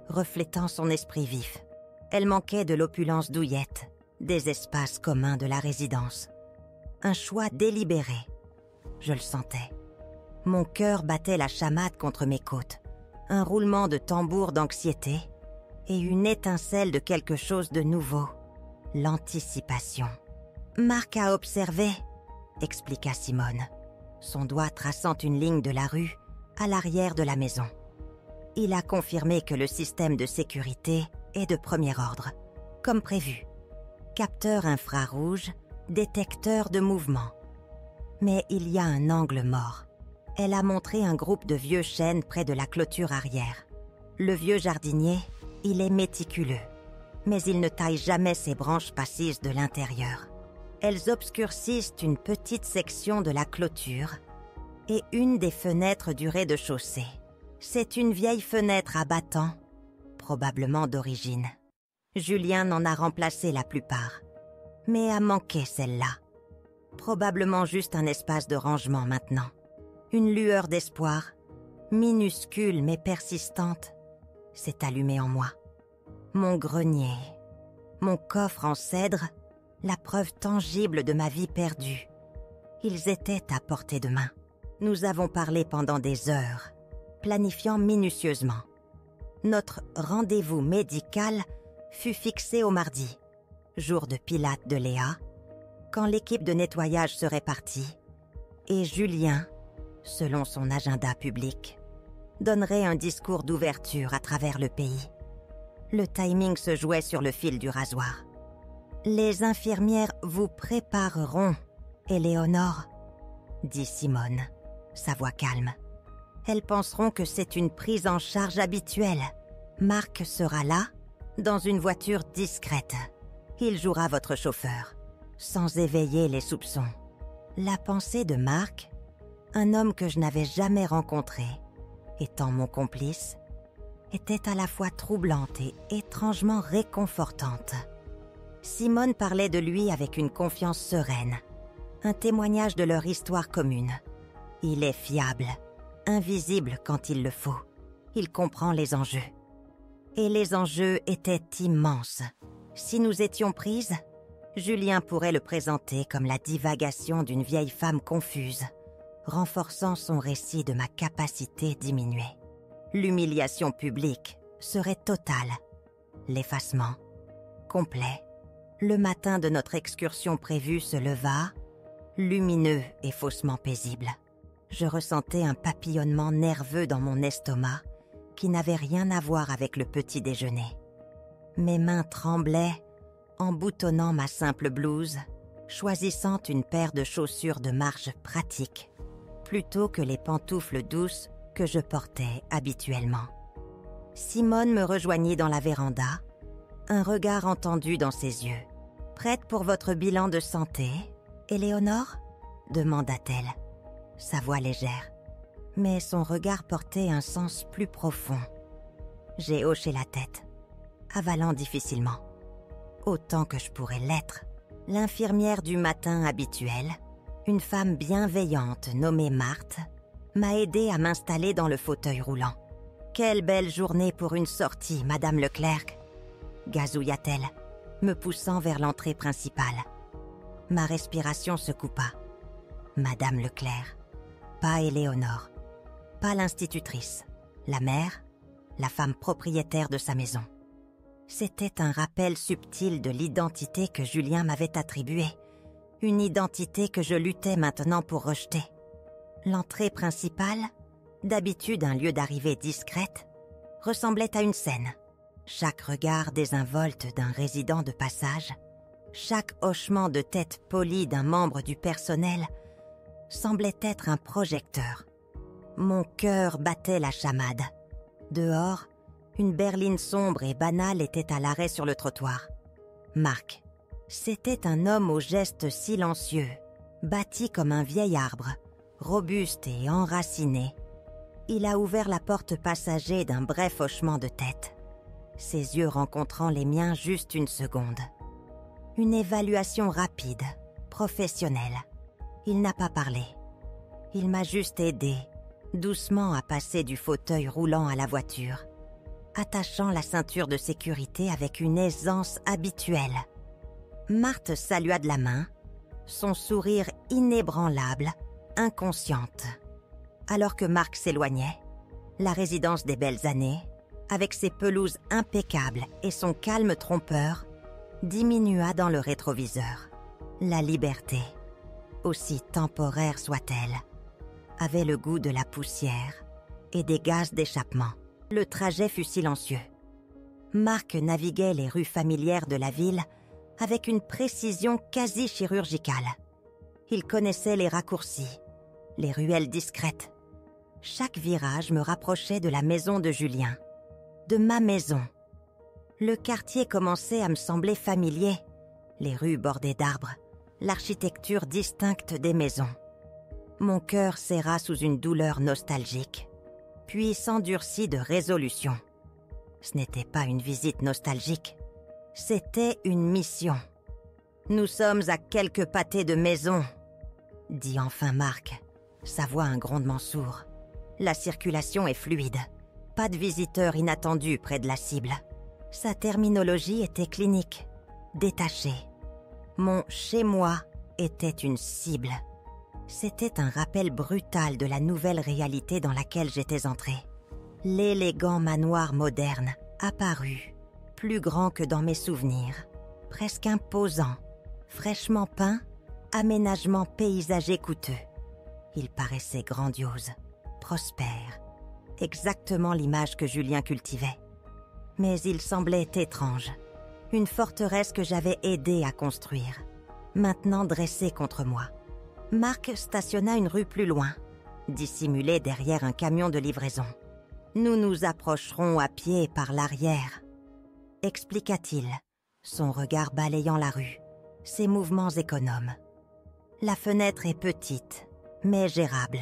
reflétant son esprit vif. Elle manquait de l'opulence douillette, des espaces communs de la résidence. Un choix délibéré. Je le sentais. Mon cœur battait la chamade contre mes côtes. Un roulement de tambour d'anxiété et une étincelle de quelque chose de nouveau. L'anticipation. Marc a observé, expliqua Simone, son doigt traçant une ligne de la rue à l'arrière de la maison. Il a confirmé que le système de sécurité est de premier ordre, comme prévu. Capteur infrarouge, détecteur de mouvement. Mais il y a un angle mort. Elle a montré un groupe de vieux chênes près de la clôture arrière. Le vieux jardinier, il est méticuleux, mais il ne taille jamais ses branches passives de l'intérieur. Elles obscurcissent une petite section de la clôture et une des fenêtres du rez-de-chaussée. C'est une vieille fenêtre à battants, probablement d'origine. Julien en a remplacé la plupart, mais a manqué celle-là. Probablement juste un espace de rangement maintenant. Une lueur d'espoir, minuscule mais persistante, s'est allumée en moi. Mon grenier, mon coffre en cèdre, la preuve tangible de ma vie perdue. Ils étaient à portée de main. Nous avons parlé pendant des heures, planifiant minutieusement. Notre rendez-vous médical fut fixé au mardi, jour de Pilate de Léa, quand l'équipe de nettoyage serait partie, et Julien, selon son agenda public, donnerait un discours d'ouverture à travers le pays. Le timing se jouait sur le fil du rasoir. « Les infirmières vous prépareront, Éléonore, » dit Simone, sa voix calme. « Elles penseront que c'est une prise en charge habituelle. Marc sera là, dans une voiture discrète. Il jouera votre chauffeur, sans éveiller les soupçons. » La pensée de Marc, un homme que je n'avais jamais rencontré, étant mon complice, était à la fois troublante et étrangement réconfortante. Simone parlait de lui avec une confiance sereine, un témoignage de leur histoire commune. Il est fiable, invisible quand il le faut. Il comprend les enjeux. Et les enjeux étaient immenses. Si nous étions prises, Julien pourrait le présenter comme la divagation d'une vieille femme confuse, renforçant son récit de ma capacité diminuée. L'humiliation publique serait totale. L'effacement, complet. Le matin de notre excursion prévue se leva, lumineux et faussement paisible. Je ressentais un papillonnement nerveux dans mon estomac qui n'avait rien à voir avec le petit déjeuner. Mes mains tremblaient en boutonnant ma simple blouse, choisissant une paire de chaussures de marche pratiques, plutôt que les pantoufles douces que je portais habituellement. Simone me rejoignit dans la véranda, un regard entendu dans ses yeux. « Prête pour votre bilan de santé, Éléonore ?» demanda-t-elle, sa voix légère. Mais son regard portait un sens plus profond. J'ai hoché la tête, avalant difficilement. Autant que je pourrais l'être, l'infirmière du matin habituelle, une femme bienveillante nommée Marthe, m'a aidée à m'installer dans le fauteuil roulant. « Quelle belle journée pour une sortie, Madame Leclerc !» gazouilla-t-elle, me poussant vers l'entrée principale. Ma respiration se coupa. Madame Leclerc, pas Éléonore, pas l'institutrice, la mère, la femme propriétaire de sa maison. C'était un rappel subtil de l'identité que Julien m'avait attribuée, une identité que je luttais maintenant pour rejeter. L'entrée principale, d'habitude un lieu d'arrivée discrète, ressemblait à une scène. Chaque regard désinvolte d'un résident de passage, chaque hochement de tête poli d'un membre du personnel semblait être un projecteur. Mon cœur battait la chamade. Dehors, une berline sombre et banale était à l'arrêt sur le trottoir. Marc, c'était un homme aux gestes silencieux, bâti comme un vieil arbre, robuste et enraciné. Il a ouvert la porte passager d'un bref hochement de tête, ses yeux rencontrant les miens juste une seconde. Une évaluation rapide, professionnelle. Il n'a pas parlé. Il m'a juste aidé, doucement à passer du fauteuil roulant à la voiture, attachant la ceinture de sécurité avec une aisance habituelle. Marthe salua de la main, son sourire inébranlable, inconsciente. Alors que Marc s'éloignait, la résidence des belles années, avec ses pelouses impeccables et son calme trompeur, diminua dans le rétroviseur. La liberté, aussi temporaire soit-elle, avait le goût de la poussière et des gaz d'échappement. Le trajet fut silencieux. Marc naviguait les rues familières de la ville avec une précision quasi chirurgicale. Il connaissait les raccourcis, les ruelles discrètes. Chaque virage me rapprochait de la maison de Julien, de ma maison. Le quartier commençait à me sembler familier, les rues bordées d'arbres, l'architecture distincte des maisons. Mon cœur serra sous une douleur nostalgique, puis s'endurcit de résolution. Ce n'était pas une visite nostalgique, c'était une mission. « Nous sommes à quelques pâtés de maison », dit enfin Marc, sa voix un grondement sourd. La circulation est fluide, pas de visiteurs inattendus près de la cible. Sa terminologie était clinique, détachée. Mon « chez-moi » était une cible. C'était un rappel brutal de la nouvelle réalité dans laquelle j'étais entrée. L'élégant manoir moderne, apparu, plus grand que dans mes souvenirs, presque imposant, fraîchement peint, aménagement paysager coûteux. Il paraissait grandiose, prospère, exactement l'image que Julien cultivait. Mais il semblait étrange, une forteresse que j'avais aidé à construire, maintenant dressée contre moi. Marc stationna une rue plus loin, dissimulé derrière un camion de livraison. « Nous nous approcherons à pied par l'arrière », expliqua-t-il, son regard balayant la rue, ses mouvements économes. La fenêtre est petite, mais gérable.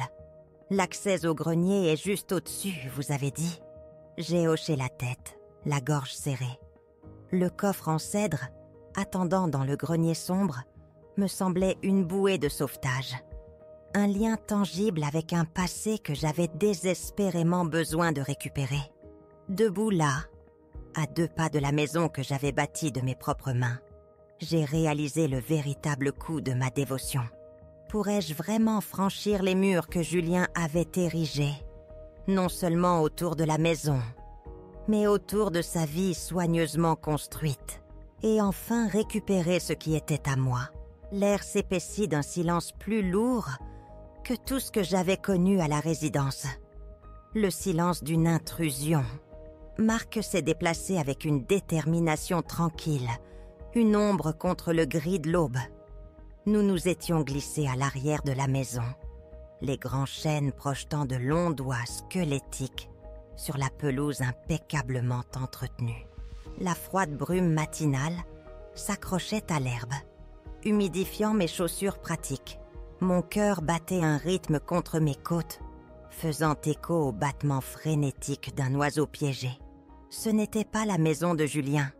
L'accès au grenier est juste au-dessus, vous avez dit. J'ai hoché la tête, la gorge serrée. Le coffre en cèdre, attendant dans le grenier sombre, me semblait une bouée de sauvetage. Un lien tangible avec un passé que j'avais désespérément besoin de récupérer. Debout là, à 2 pas de la maison que j'avais bâtie de mes propres mains, j'ai réalisé le véritable coup de ma dévotion. Pourrais-je vraiment franchir les murs que Julien avait érigés, non seulement autour de la maison, mais autour de sa vie soigneusement construite, et enfin récupérer ce qui était à moi? L'air s'épaissit d'un silence plus lourd que tout ce que j'avais connu à la résidence. Le silence d'une intrusion. Marc s'est déplacé avec une détermination tranquille, une ombre contre le gris de l'aube. Nous nous étions glissés à l'arrière de la maison, les grands chênes projetant de longs doigts squelettiques sur la pelouse impeccablement entretenue. La froide brume matinale s'accrochait à l'herbe, humidifiant mes chaussures pratiques. Mon cœur battait un rythme contre mes côtes, faisant écho au battement frénétique d'un oiseau piégé. Ce n'était pas la maison de Julien.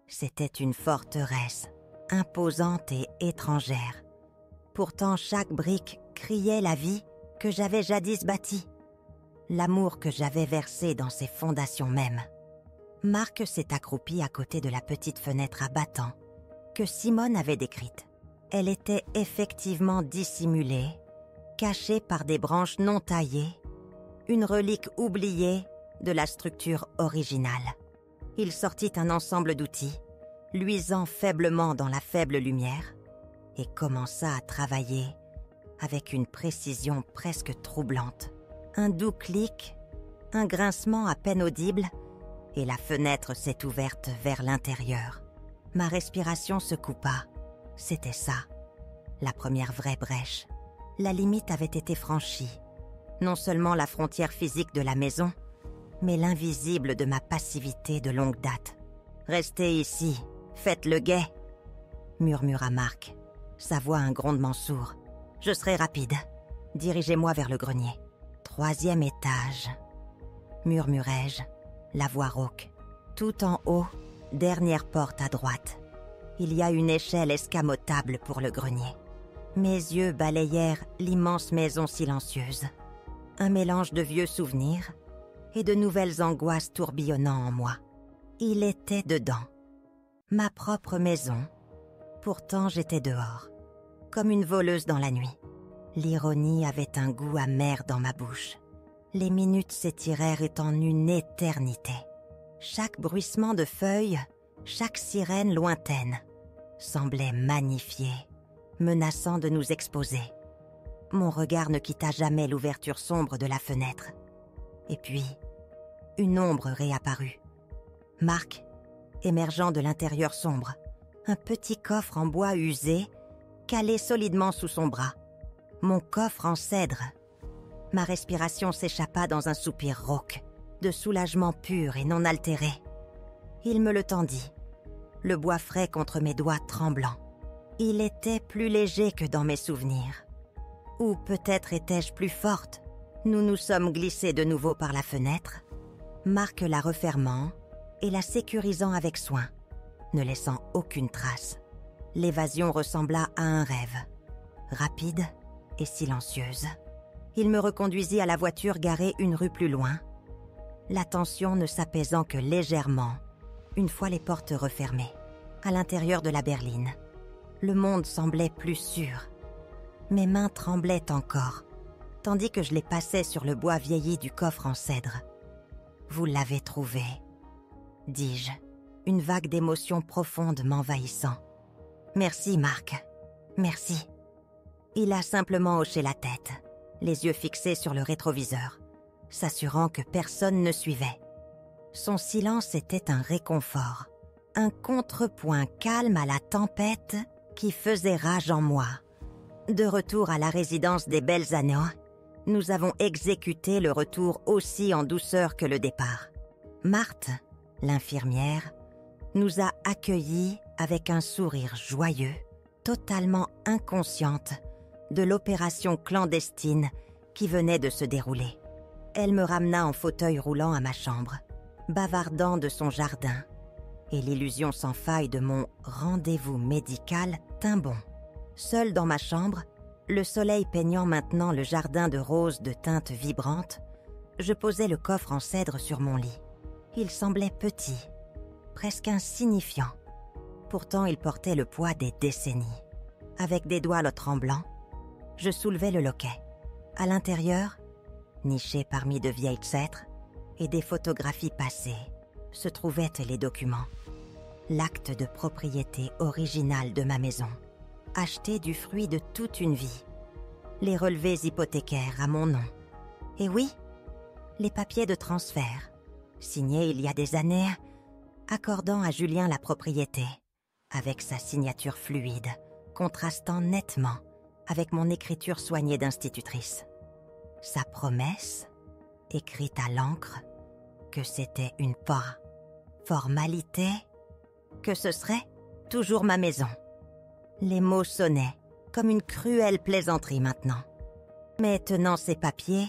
C'était une forteresse, imposante et étrangère. Pourtant, chaque brique criait la vie que j'avais jadis bâtie, l'amour que j'avais versé dans ses fondations mêmes. Marc s'est accroupi à côté de la petite fenêtre à battants que Simone avait décrite. Elle était effectivement dissimulée, cachée par des branches non taillées, une relique oubliée de la structure originale. Il sortit un ensemble d'outils, luisant faiblement dans la faible lumière, et commença à travailler avec une précision presque troublante. Un doux clic, un grincement à peine audible, et la fenêtre s'est ouverte vers l'intérieur. Ma respiration se coupa. C'était ça, la première vraie brèche. La limite avait été franchie. Non seulement la frontière physique de la maison, mais l'invisible de ma passivité de longue date. « Restez ici, faites le guet !» murmura Marc, sa voix un grondement sourd. « Je serai rapide. Dirigez-moi vers le grenier. »« 3e étage, » murmurai-je, la voix rauque. Tout en haut, dernière porte à droite. Il y a une échelle escamotable pour le grenier. Mes yeux balayèrent l'immense maison silencieuse. Un mélange de vieux souvenirs et de nouvelles angoisses tourbillonnant en moi. Il était dedans. Ma propre maison. Pourtant, j'étais dehors, comme une voleuse dans la nuit. L'ironie avait un goût amer dans ma bouche. Les minutes s'étirèrent en une éternité. Chaque bruissement de feuilles, chaque sirène lointaine, semblait magnifiée, menaçant de nous exposer. Mon regard ne quitta jamais l'ouverture sombre de la fenêtre. Et puis, une ombre réapparut. Marc, émergeant de l'intérieur sombre, un petit coffre en bois usé, calé solidement sous son bras. Mon coffre en cèdre. Ma respiration s'échappa dans un soupir rauque, de soulagement pur et non altéré. Il me le tendit, le bois frais contre mes doigts tremblants. Il était plus léger que dans mes souvenirs. Ou peut-être étais-je plus forte. Nous nous sommes glissés de nouveau par la fenêtre, Marc la refermant et la sécurisant avec soin, ne laissant aucune trace. L'évasion ressembla à un rêve, rapide et silencieuse. Il me reconduisit à la voiture garée une rue plus loin, la tension ne s'apaisant que légèrement, une fois les portes refermées. À l'intérieur de la berline, le monde semblait plus sûr. Mes mains tremblaient encore, tandis que je les passais sur le bois vieilli du coffre en cèdre. « Vous l'avez trouvé », dis-je, une vague d'émotion profonde m'envahissant. « Merci, Marc. Merci. » Il a simplement hoché la tête, les yeux fixés sur le rétroviseur, s'assurant que personne ne suivait. Son silence était un réconfort, un contrepoint calme à la tempête qui faisait rage en moi. De retour à la résidence des belles années, nous avons exécuté le retour aussi en douceur que le départ. Marthe, l'infirmière, nous a accueillis avec un sourire joyeux, totalement inconsciente de l'opération clandestine qui venait de se dérouler. Elle me ramena en fauteuil roulant à ma chambre, bavardant de son jardin, et l'illusion sans faille de mon rendez-vous médical tint bon. Seule dans ma chambre, le soleil peignant maintenant le jardin de roses de teintes vibrantes, je posai le coffre en cèdre sur mon lit. Il semblait petit, presque insignifiant. Pourtant, il portait le poids des décennies. Avec des doigts tremblants, je soulevai le loquet. À l'intérieur, nichés parmi de vieilles lettres et des photographies passées, se trouvaient les documents. L'acte de propriété original de ma maison, acheté du fruit de toute une vie. Les relevés hypothécaires à mon nom. Et oui, les papiers de transfert, signés il y a des années, accordant à Julien la propriété, avec sa signature fluide, contrastant nettement avec mon écriture soignée d'institutrice. Sa promesse, écrite à l'encre, que c'était une formalité, que ce serait toujours ma maison. Les mots sonnaient comme une cruelle plaisanterie maintenant. Mais tenant ces papiers,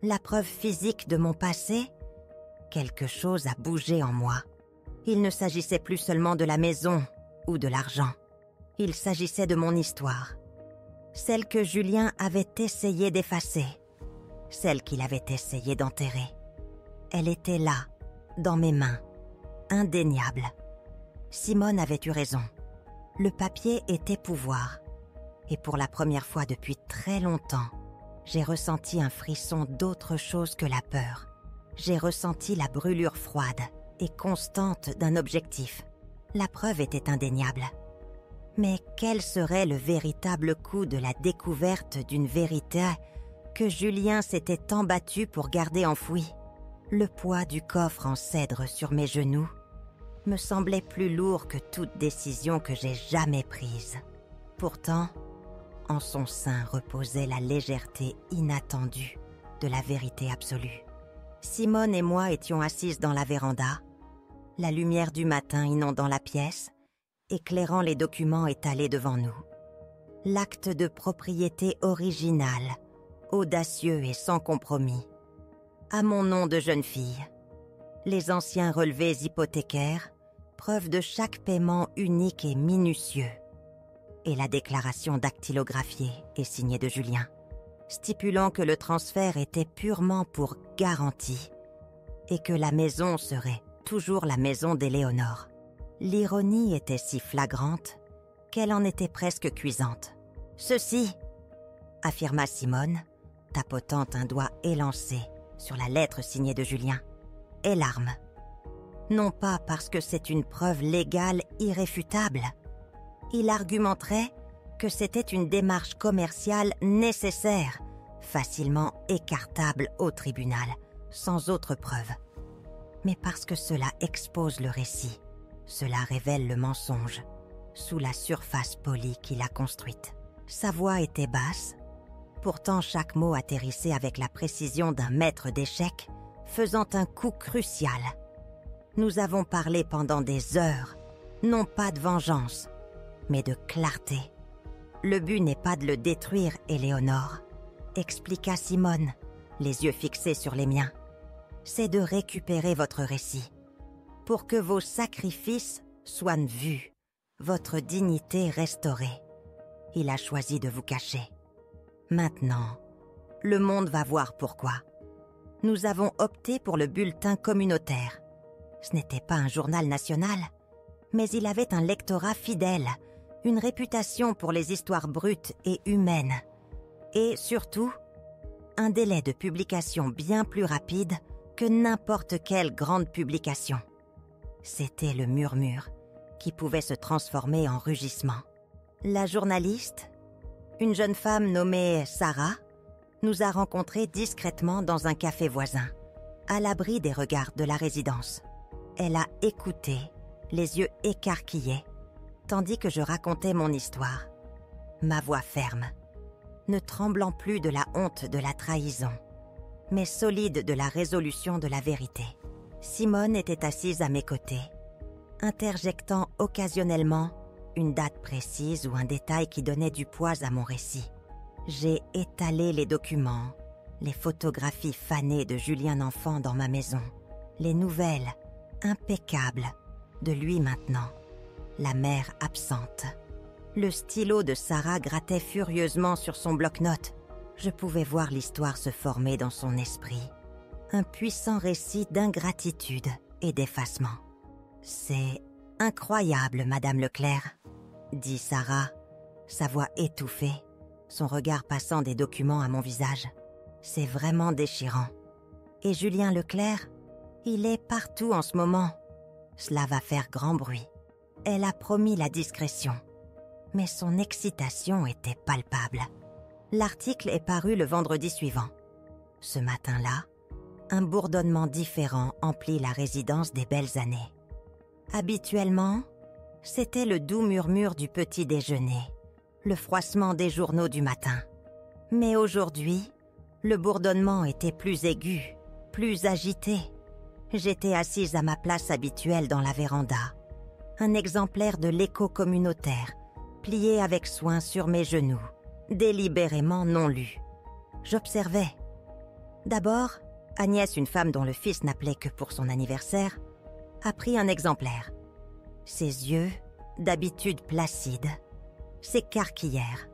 la preuve physique de mon passé, quelque chose a bougé en moi. Il ne s'agissait plus seulement de la maison ou de l'argent. Il s'agissait de mon histoire. Celle que Julien avait essayé d'effacer. Celle qu'il avait essayé d'enterrer. Elle était là, dans mes mains, indéniable. Simone avait eu raison. Le papier était pouvoir. Et pour la première fois depuis très longtemps, j'ai ressenti un frisson d'autre chose que la peur. J'ai ressenti la brûlure froide et constante d'un objectif. La preuve était indéniable. Mais quel serait le véritable coup de la découverte d'une vérité que Julien s'était tant battu pour garder enfouie? Le poids du coffre en cèdre sur mes genoux me semblait plus lourd que toute décision que j'ai jamais prise. Pourtant, en son sein reposait la légèreté inattendue de la vérité absolue. Simone et moi étions assises dans la véranda, la lumière du matin inondant la pièce, éclairant les documents étalés devant nous. L'acte de propriété original, audacieux et sans compromis. À mon nom de jeune fille. Les anciens relevés hypothécaires, preuve de chaque paiement unique et minutieux. Et la déclaration dactylographiée et signée de Julien, stipulant que le transfert était purement pour garantie et que la maison serait toujours la maison d'Éléonore. L'ironie était si flagrante qu'elle en était presque cuisante. « Ceci !» affirma Simone, tapotant un doigt élancé sur la lettre signée de Julien, et l'arme. Non pas parce que c'est une preuve légale irréfutable. Il argumenterait que c'était une démarche commerciale nécessaire, facilement écartable au tribunal, sans autre preuve. Mais parce que cela expose le récit, cela révèle le mensonge, sous la surface polie qu'il a construite. Sa voix était basse, pourtant chaque mot atterrissait avec la précision d'un maître d'échecs, faisant un coup crucial. Nous avons parlé pendant des heures, non pas de vengeance, mais de clarté. Le but n'est pas de le détruire, Éléonore, expliqua Simone, les yeux fixés sur les miens. C'est de récupérer votre récit, pour que vos sacrifices soient vus, votre dignité restaurée. Il a choisi de vous cacher. Maintenant, le monde va voir pourquoi. Nous avons opté pour le bulletin communautaire. Ce n'était pas un journal national, mais il avait un lectorat fidèle, une réputation pour les histoires brutes et humaines, Et surtout, un délai de publication bien plus rapide que n'importe quelle grande publication. C'était le murmure qui pouvait se transformer en rugissement. La journaliste, une jeune femme nommée Sarah, nous a rencontrés discrètement dans un café voisin, à l'abri des regards de la résidence. Elle a écouté, les yeux écarquillés, tandis que je racontais mon histoire. Ma voix ferme, ne tremblant plus de la honte de la trahison, mais solide de la résolution de la vérité. Simone était assise à mes côtés, interjectant occasionnellement une date précise ou un détail qui donnait du poids à mon récit. J'ai étalé les documents, les photographies fanées de Julien enfant dans ma maison, les nouvelles, impeccables, de lui maintenant, la mère absente. Le stylo de Sarah grattait furieusement sur son bloc-notes. Je pouvais voir l'histoire se former dans son esprit. Un puissant récit d'ingratitude et d'effacement. « C'est incroyable, Madame Leclerc », dit Sarah, sa voix étouffée, son regard passant des documents à mon visage. « C'est vraiment déchirant. Et Julien Leclerc, il est partout en ce moment. Cela va faire grand bruit. » Elle a promis la discrétion, mais son excitation était palpable. L'article est paru le vendredi suivant. Ce matin-là, un bourdonnement différent emplit la résidence des belles années. Habituellement, c'était le doux murmure du petit déjeuner, le froissement des journaux du matin. Mais aujourd'hui, le bourdonnement était plus aigu, plus agité. J'étais assise à ma place habituelle dans la véranda, un exemplaire de l'écho communautaire, plié avec soin sur mes genoux, délibérément non lu. J'observais. D'abord, Agnès, une femme dont le fils n'appelait que pour son anniversaire, a pris un exemplaire. Ses yeux, d'habitude placides, s'écarquillèrent.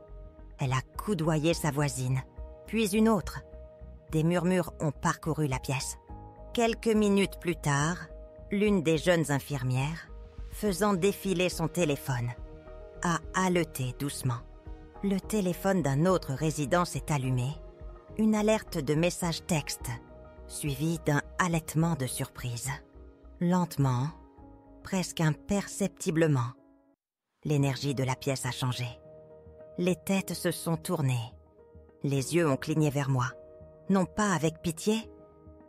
Elle a coudoyé sa voisine, puis une autre. Des murmures ont parcouru la pièce. Quelques minutes plus tard, l'une des jeunes infirmières, faisant défiler son téléphone, a haleté doucement. Le téléphone d'un autre résident s'est allumé. Une alerte de message texte, suivie d'un halètement de surprise. Lentement, presque imperceptiblement, l'énergie de la pièce a changé. Les têtes se sont tournées. Les yeux ont cligné vers moi, non pas avec pitié,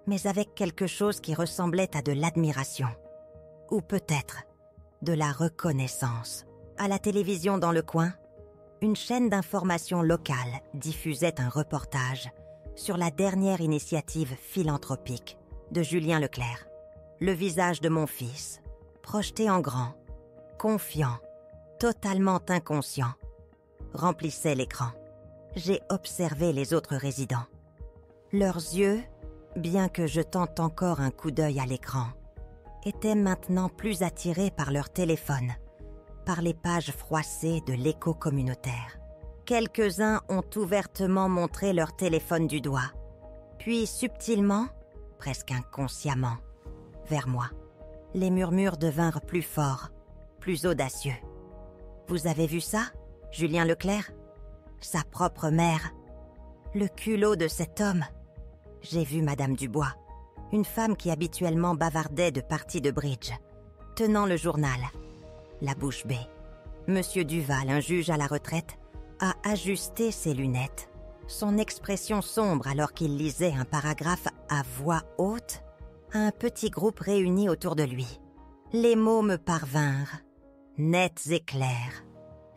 mais avec quelque chose qui ressemblait à de l'admiration. Ou peut-être de la reconnaissance. À la télévision dans le coin, une chaîne d'information locale diffusait un reportage sur la dernière initiative philanthropique de Julien Leclerc. Le visage de mon fils, projeté en grand, confiant, totalement inconscient, remplissait l'écran. J'ai observé les autres résidents. Leurs yeux, bien que jetant encore un coup d'œil à l'écran, étaient maintenant plus attirés par leur téléphone, par les pages froissées de l'écho communautaire. Quelques-uns ont ouvertement montré leur téléphone du doigt, puis subtilement, presque inconsciemment, vers moi. Les murmures devinrent plus forts, plus audacieux. « Vous avez vu ça, Julien Leclerc ? Sa propre mère. Le culot de cet homme. J'ai vu Madame Dubois, une femme qui habituellement bavardait de parties de bridge, tenant le journal, la bouche bée. Monsieur Duval, un juge à la retraite, a ajusté ses lunettes, son expression sombre alors qu'il lisait un paragraphe à voix haute à un petit groupe réuni autour de lui. Les mots me parvinrent, nets et clairs,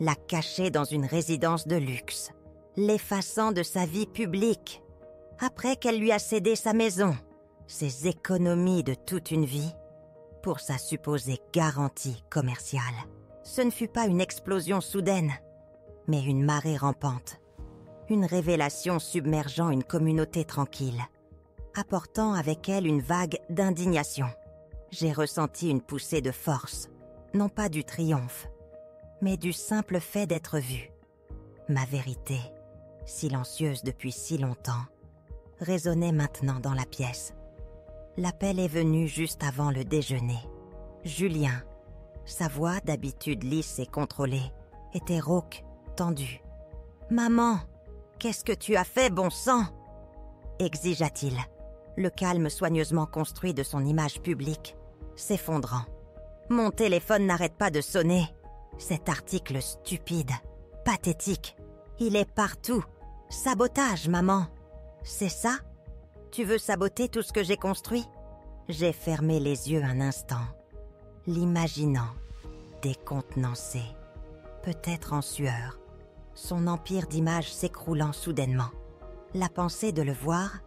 la cacher dans une résidence de luxe, l'effaçant de sa vie publique, après qu'elle lui a cédé sa maison, ses économies de toute une vie, pour sa supposée garantie commerciale. Ce ne fut pas une explosion soudaine, mais une marée rampante, une révélation submergeant une communauté tranquille, apportant avec elle une vague d'indignation. J'ai ressenti une poussée de force, non pas du triomphe, mais du simple fait d'être vue. Ma vérité, silencieuse depuis si longtemps, résonnait maintenant dans la pièce. L'appel est venu juste avant le déjeuner. Julien, sa voix d'habitude lisse et contrôlée, était rauque, tendue. « Maman, Qu'est-ce que tu as fait, bon sang ?» exigea-t-il, le calme soigneusement construit de son image publique s'effondrant. « Mon téléphone n'arrête pas de sonner. Cet article stupide, pathétique, il est partout. Sabotage, maman. C'est ça? Tu veux saboter tout ce que j'ai construit ?» J'ai fermé les yeux un instant, l'imaginant, décontenancé, peut-être en sueur, son empire d'images s'écroulant soudainement. La pensée de le voir,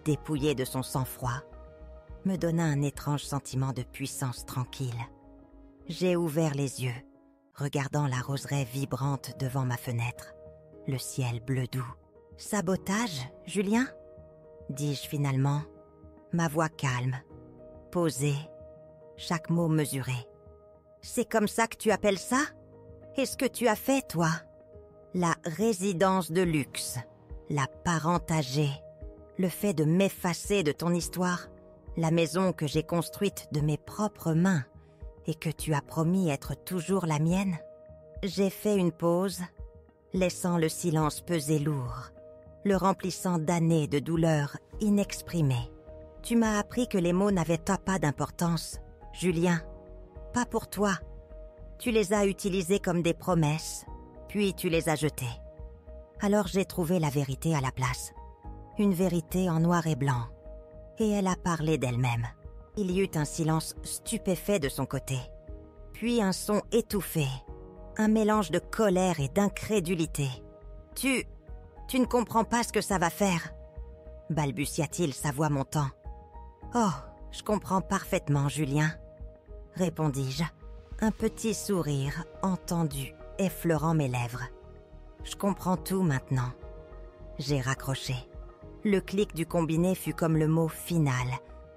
dépouillé de son sang-froid, me donna un étrange sentiment de puissance tranquille. J'ai ouvert les yeux, regardant la roseraie vibrante devant ma fenêtre, le ciel bleu doux. « Sabotage, Julien ?» dis-je finalement, ma voix calme, posée, chaque mot mesuré. « C'est comme ça que tu appelles ça? Et ce que tu as fait, toi? La résidence de luxe, la parente âgée, le fait de m'effacer de ton histoire, la maison que j'ai construite de mes propres mains et que tu as promis être toujours la mienne ?» J'ai fait une pause, laissant le silence peser lourd, le remplissant d'années de douleurs inexprimées. « Tu m'as appris que les mots n'avaient pas d'importance, Julien. Pas pour toi. Tu les as utilisés comme des promesses, puis tu les as jetés. Alors j'ai trouvé la vérité à la place. Une vérité en noir et blanc. Et elle a parlé d'elle-même. » Il y eut un silence stupéfait de son côté. Puis un son étouffé, un mélange de colère et d'incrédulité. « Tu ne comprends pas ce que ça va faire ?» balbutia-t-il, sa voix montant. « Oh, je comprends parfaitement, Julien, » répondis-je, un petit sourire entendu effleurant mes lèvres. « Je comprends tout maintenant. » J'ai raccroché. Le clic du combiné fut comme le mot final,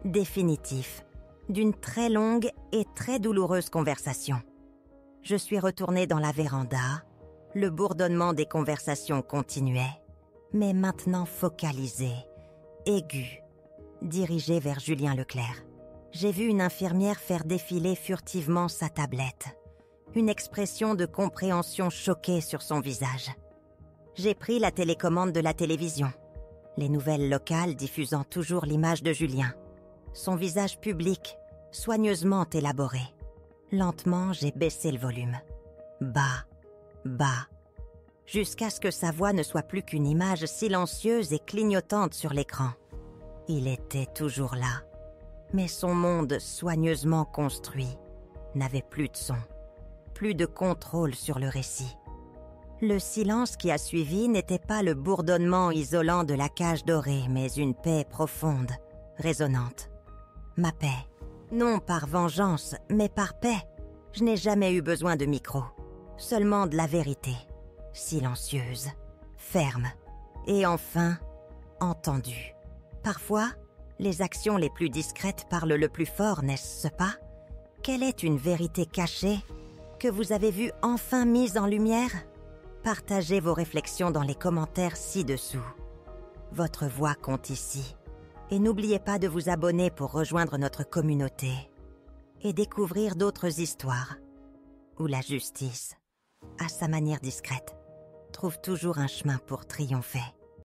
définitif, d'une très longue et très douloureuse conversation. Je suis retournée dans la véranda. Le bourdonnement des conversations continuait, mais maintenant focalisé, aigu, dirigé vers Julien Leclerc. J'ai vu une infirmière faire défiler furtivement sa tablette, une expression de compréhension choquée sur son visage. J'ai pris la télécommande de la télévision, les nouvelles locales diffusant toujours l'image de Julien, son visage public, soigneusement élaboré. Lentement, j'ai baissé le volume. Bas, bas, jusqu'à ce que sa voix ne soit plus qu'une image silencieuse et clignotante sur l'écran. Il était toujours là, mais son monde soigneusement construit n'avait plus de son, plus de contrôle sur le récit. Le silence qui a suivi n'était pas le bourdonnement isolant de la cage dorée, mais une paix profonde, résonnante. Ma paix. Non par vengeance, mais par paix. Je n'ai jamais eu besoin de micro, seulement de la vérité, silencieuse, ferme, et enfin, entendue. Parfois, les actions les plus discrètes parlent le plus fort, n'est-ce pas? Quelle est une vérité cachée que vous avez vue enfin mise en lumière? Partagez vos réflexions dans les commentaires ci-dessous. Votre voix compte ici. Et n'oubliez pas de vous abonner pour rejoindre notre communauté et découvrir d'autres histoires où la justice, à sa manière discrète, trouve toujours un chemin pour triompher.